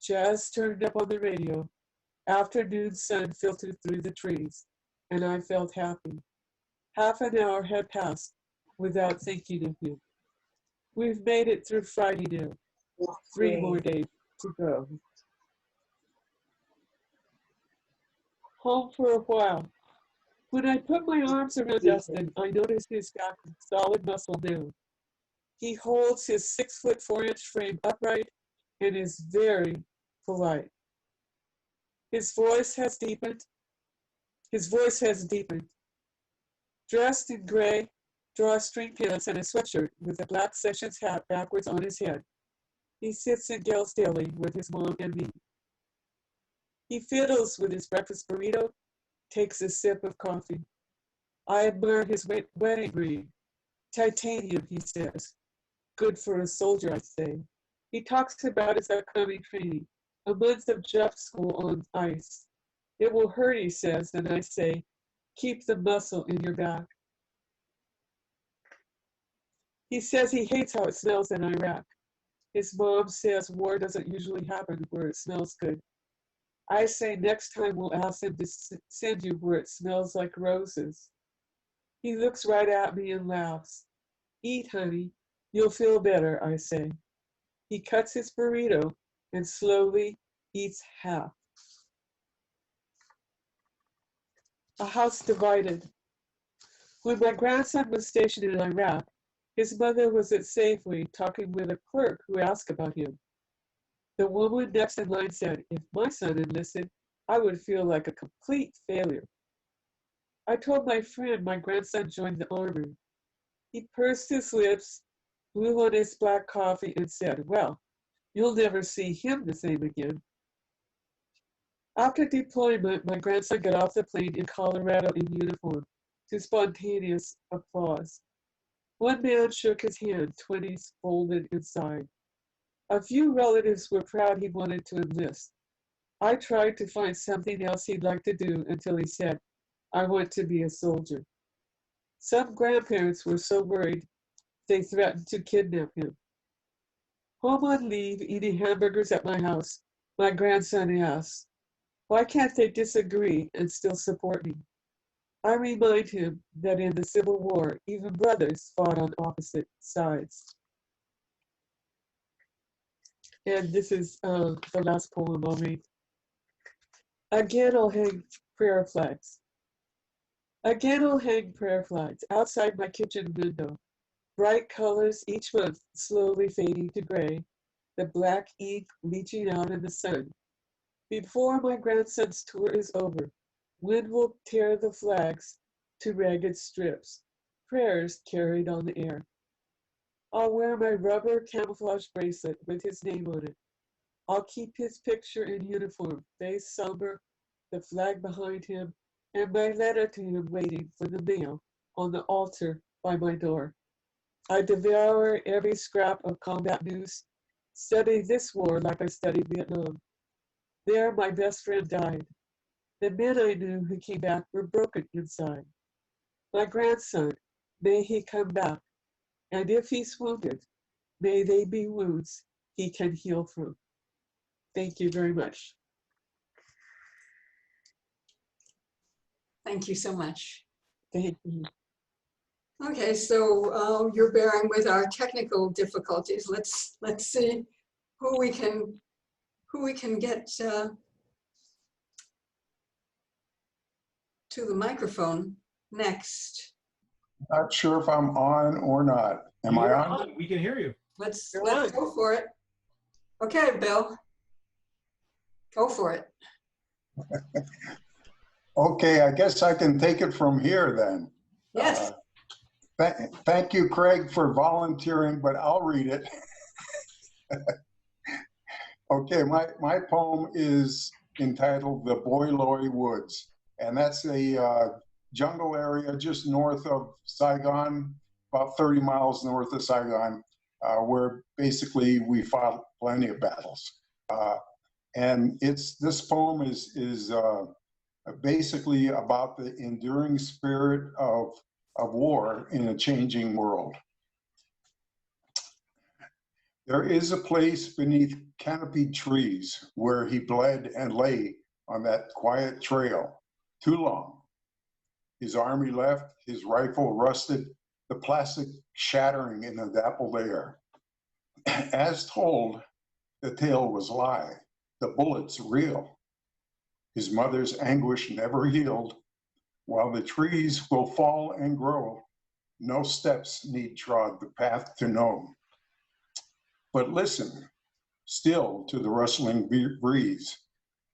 jazz turned up on the radio. Afternoon sun filtered through the trees, and I felt happy. Half an hour had passed without thinking of him. We've made it through Friday now. 3 more days to go. Home for a while. When I put my arms around Dustin, I noticed his back was solid muscle now. He holds his 6'4" frame upright and is very polite. His voice has deepened. Dressed in gray drawstring pants and a sweatshirt with a black Sessions hat backwards on his head, he sits in Gales Deli with his mom and me. He fiddles with his breakfast burrito, takes a sip of coffee. I admire his wedding ring. Titanium, he says. Good for a soldier, I say. He talks about his upcoming training, a month of jump school on ice. It will hurt, he says, and I say, keep the muscle in your back. He says he hates how it smells in Iraq. His mom says war doesn't usually happen where it smells good. I say next time we'll ask him to send you where it smells like roses. He looks right at me and laughs. Eat, honey. You'll feel better, I say. He cuts his burrito and slowly eats half. A house divided. When my grandson was stationed in Iraq, his mother was at Safeway talking with a clerk who asked about him. The woman next in line said, if my son enlisted, I would feel like a complete failure. I told my friend my grandson joined the army. He pursed his lips, blew on his black coffee, and said, well, you'll never see him the same again. After deployment, my grandson got off the plane in Colorado in uniform to spontaneous applause. One man shook his hand, 20s folded inside. A few relatives were proud he wanted to enlist. I tried to find something else he'd like to do until he said, I want to be a soldier. Some grandparents were so worried they threatened to kidnap him. Home on leave, eating hamburgers at my house, my grandson asks, why can't they disagree and still support me? I remind him that in the Civil War, even brothers fought on opposite sides. And this is the last poem I'll read. Again, I'll hang prayer flags. Again, I'll hang prayer flags outside my kitchen window. Bright colors each month slowly fading to gray, the black ink leaching out in the sun. Before my grandson's tour is over, wind will tear the flags to ragged strips, prayers carried on the air. I'll wear my rubber camouflage bracelet with his name on it. I'll keep his picture in uniform, face somber, the flag behind him, and my letter to him waiting for the mail on the altar by my door. I devour every scrap of combat news, study this war like I studied Vietnam. There, my best friend died. The men I knew who came back were broken inside. My grandson, may he come back, and if he's wounded, may they be wounds he can heal from. Thank you very much. Thank you so much. Thank you. Okay, so you're bearing with our technical difficulties. Let's see who we can get to the microphone next. Not sure if I'm on or not. Am I You're on? We can hear you. Let's You're on. go for it. Okay, Bill, go for it. Okay, I guess I can take it from here then. Yes. Thank you, Craig, for volunteering, but I'll read it. Okay, my poem is entitled The Boiloy Woods, and that's a jungle area just north of Saigon, about 30 miles north of Saigon, where basically we fought plenty of battles. And this poem is basically about the enduring spirit of war in a changing world. There is a place beneath canopied trees where he bled and lay on that quiet trail too long. His army left, his rifle rusted, the plastic shattering in the dappled air. As told, the tale was lie, the bullets real. His mother's anguish never healed. While the trees will fall and grow, no steps need trod the path to know. But listen, still to the rustling breeze,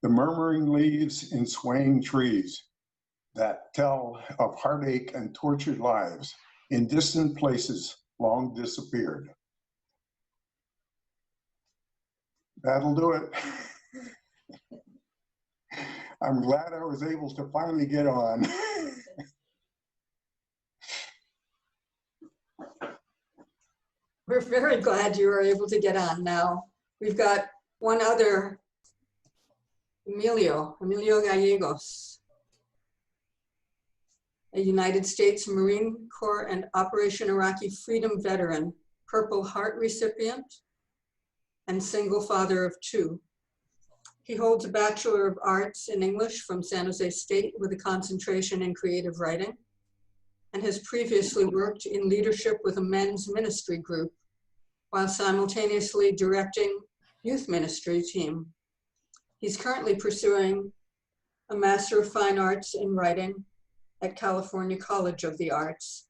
the murmuring leaves in swaying trees that tell of heartache and tortured lives in distant places long disappeared. That'll do it. I'm glad I was able to finally get on. We're very glad you were able to get on now. We've got one other, Emilio Gallegos, a United States Marine Corps and Operation Iraqi Freedom veteran, Purple Heart recipient, and single father of two. He holds a Bachelor of Arts in English from San Jose State with a concentration in creative writing, and has previously worked in leadership with a men's ministry group while simultaneously directing youth ministry team. He's currently pursuing a Master of Fine Arts in Writing at California College of the Arts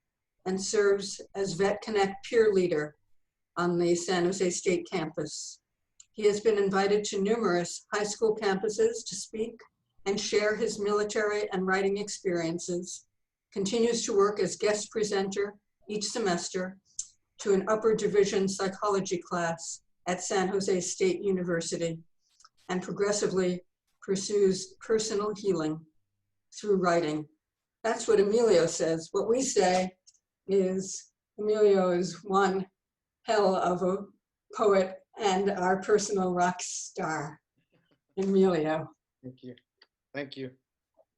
and serves as Vet Connect peer leader on the San Jose State campus. He has been invited to numerous high school campuses to speak and share his military and writing experiences, continues to work as guest presenter each semester to an upper division psychology class at San Jose State University, and progressively pursues personal healing through writing. That's what Emilio says. What we say is Emilio is one hell of a poet and our personal rock star, Emilio. Thank you. Thank you.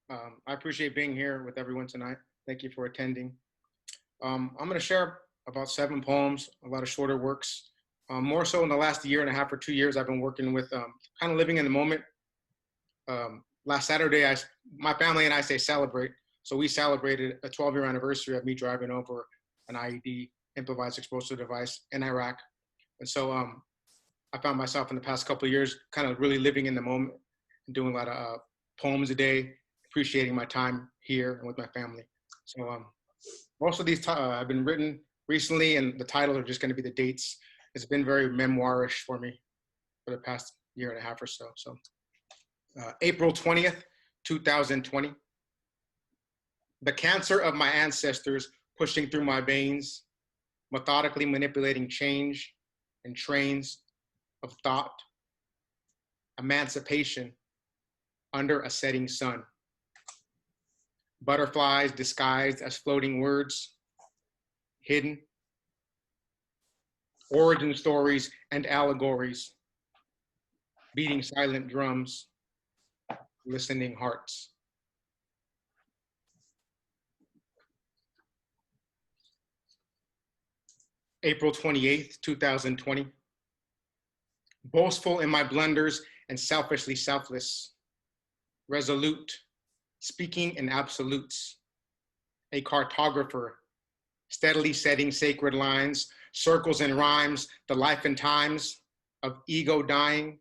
I appreciate being here with everyone tonight. Thank you for attending. I'm going to share about 7 poems, a lot of shorter works. More so in the last year and a half or 2 years, I've been working with kind of living in the moment. Last Saturday, my family and I say celebrate. So we celebrated a 12-year anniversary of me driving over an IED, improvised explosive device, in Iraq. And so I found myself in the past couple of years kind of really living in the moment and doing a lot of poems a day, appreciating my time here and with my family. So most of these have been written recently, and the titles are just going to be the dates. It's been very memoirish for me for the past year and a half or so. So April 20th, 2020. The cancer of my ancestors pushing through my veins, methodically manipulating change and trains of thought, emancipation under a setting sun. Butterflies disguised as floating words, hidden. Origin stories and allegories, beating silent drums, listening hearts. April 28th, 2020. Boastful in my blunders and selfishly selfless, resolute, speaking in absolutes, a cartographer, steadily setting sacred lines, circles and rhymes, the life and times of ego dying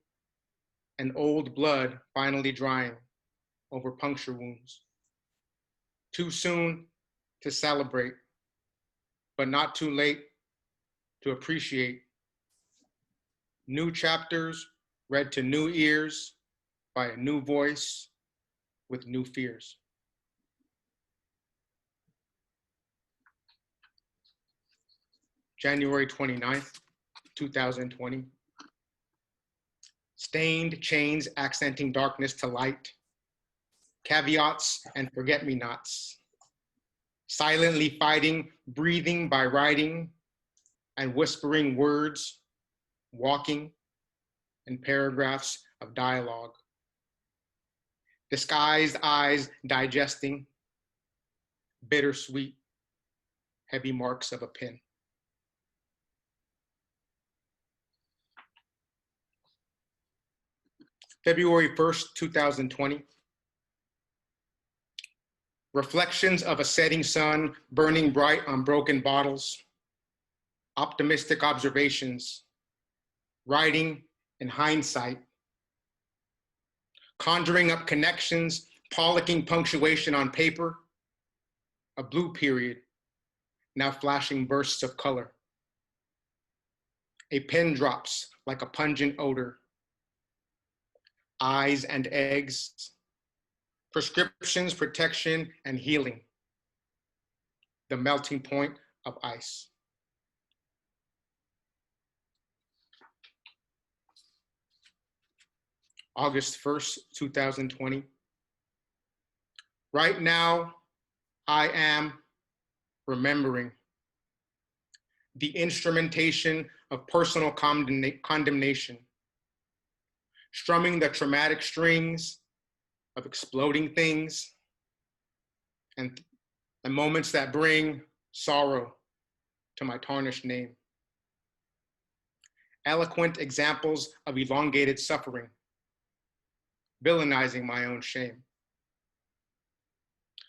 and old blood finally drying over puncture wounds. Too soon to celebrate, but not too late to appreciate. New chapters read to new ears by a new voice with new fears. January 29th, 2020. Stained chains accenting darkness to light, caveats and forget-me-nots, silently fighting, breathing by writing, and whispering words, walking in paragraphs of dialogue. Disguised eyes digesting, bittersweet, heavy marks of a pen. February 1st, 2020. Reflections of a setting sun burning bright on broken bottles. Optimistic observations. Writing in hindsight. Conjuring up connections, policking punctuation on paper. A blue period, now flashing bursts of color. A pen drops like a pungent odor. Eyes and eggs. Prescriptions, protection, and healing. The melting point of ice. August 1st, 2020. Right now, I am remembering the instrumentation of personal condemnation, strumming the traumatic strings of exploding things and the moments that bring sorrow to my tarnished name. Eloquent examples of elongated suffering, villainizing my own shame.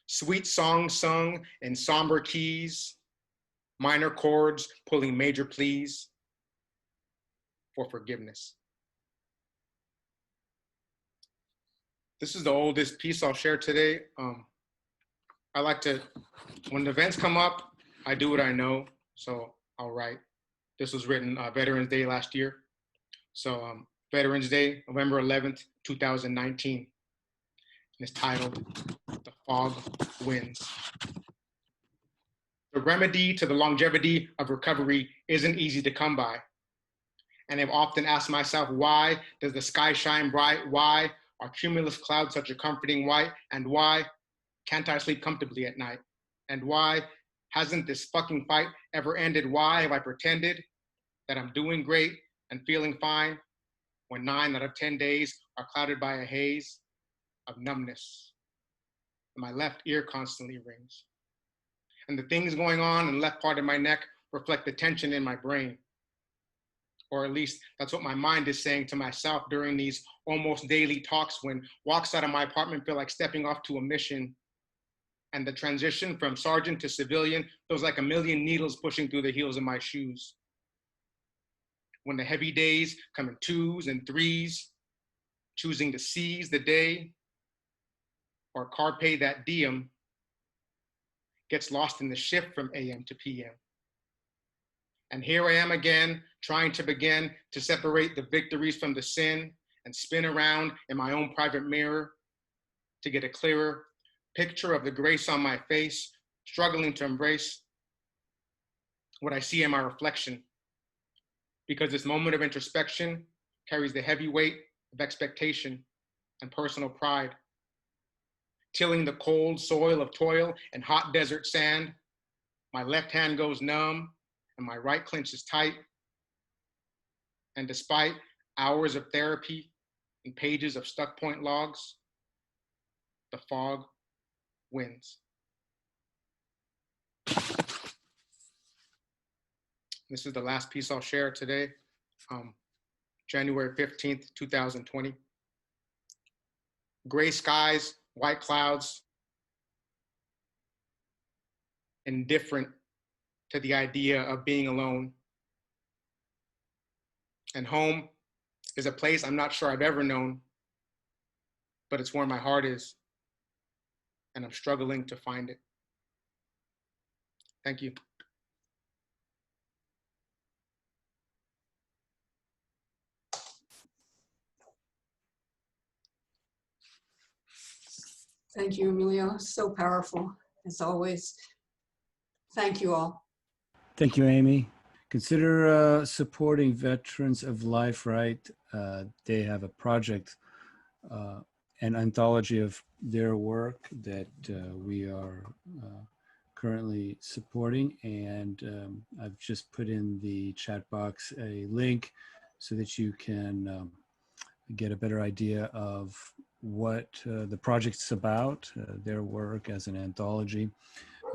Sweet songs sung in somber keys, minor chords pulling major pleas for forgiveness. This is the oldest piece I'll share today. I like to, when events come up, I do what I know, so I'll write. This was written Veterans Day last year. So Veterans Day, November 11th, 2019. And it's titled, The Fog Wins. The remedy to the longevity of recovery isn't easy to come by. And I've often asked myself, why does the sky shine bright? Why are cumulus clouds such a comforting white? And why can't I sleep comfortably at night? And why hasn't this fucking fight ever ended? Why have I pretended that I'm doing great and feeling fine when 9 out of 10 days are clouded by a haze of numbness? And my left ear constantly rings. And the things going on in the left part of my neck reflect the tension in my brain. Or at least that's what my mind is saying to myself during these almost daily talks when walks out of my apartment feel like stepping off to a mission. And the transition from sergeant to civilian feels like a million needles pushing through the heels of my shoes. When the heavy days come in 2s and 3s, choosing to seize the day or carpe that diem gets lost in the shift from AM to PM. And here I am again, trying to begin to separate the victories from the sin and spin around in my own private mirror to get a clearer picture of the grace on my face, struggling to embrace what I see in my reflection. Because this moment of introspection carries the heavy weight of expectation and personal pride. Tilling the cold soil of toil and hot desert sand, my left hand goes numb and my right clenches tight. And despite hours of therapy and pages of stuck point logs, the fog wins. This is the last piece I'll share today, January 15th, 2020. gray skies, white clouds, indifferent to the idea of being alone. And home is a place I'm not sure I've ever known, but it's where my heart is, and I'm struggling to find it. Thank you. Thank you, Emilio. So powerful, as always. Thank you all. Thank you, Amy. Consider supporting Veterans of Life Right. They have a project, an anthology of their work that we are currently supporting. And I've just put in the chat box a link so that you can get a better idea of what the project's about, their work as an anthology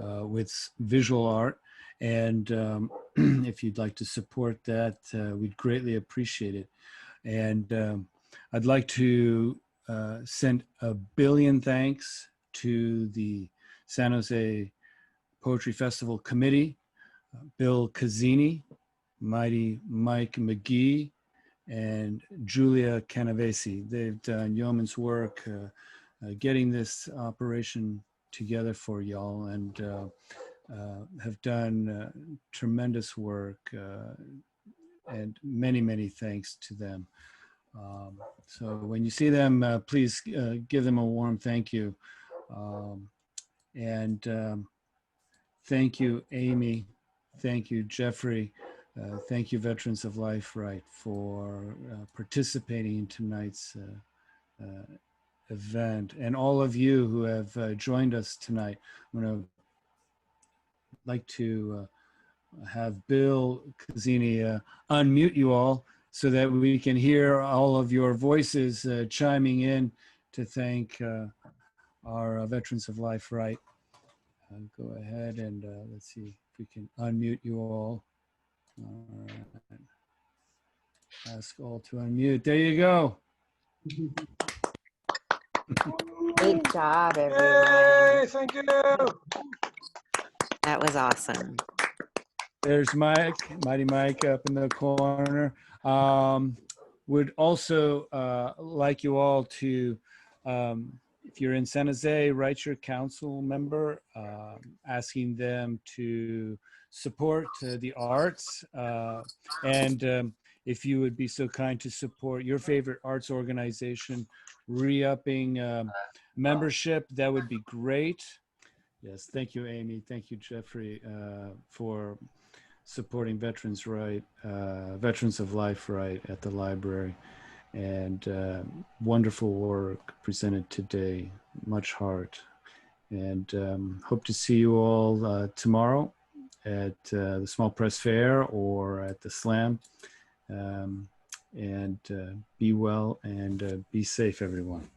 with visual art. And if you'd like to support that, we'd greatly appreciate it. And I'd like to send a billion thanks to the San Jose Poetry Festival Committee, Bill Cazzini, Mighty Mike McGee, and Julia Canavesi. They've done yeoman's work getting this operation together for y'all, and have done tremendous work, and many, many thanks to them. So when you see them, please give them a warm thank you. And thank you, Amy. Thank you, Jeffrey. Thank you, Veterans of Life Right, for participating in tonight's event. And all of you who have joined us tonight. I'm going to like to have Bill Cazzini unmute you all so that we can hear all of your voices chiming in to thank our Veterans of Life Right. Go ahead and let's see if we can unmute you all. All right. Ask all to unmute. There you go. Great job, Yay, everyone. thank you. That was awesome. There's Mike, Mighty Mike up in the corner. Would also like you all to, if you're in San Jose, write your council member, asking them to support the arts. And if you would be so kind to support your favorite arts organization, re-upping membership, that would be great. Yes, thank you, Amy. Thank you, Jeffrey, for supporting Veterans Right, Veterans of Life Right at the library. And wonderful work presented today, much heart. And hope to see you all tomorrow at the Small Press Fair or at the Slam. And be well and be safe, everyone.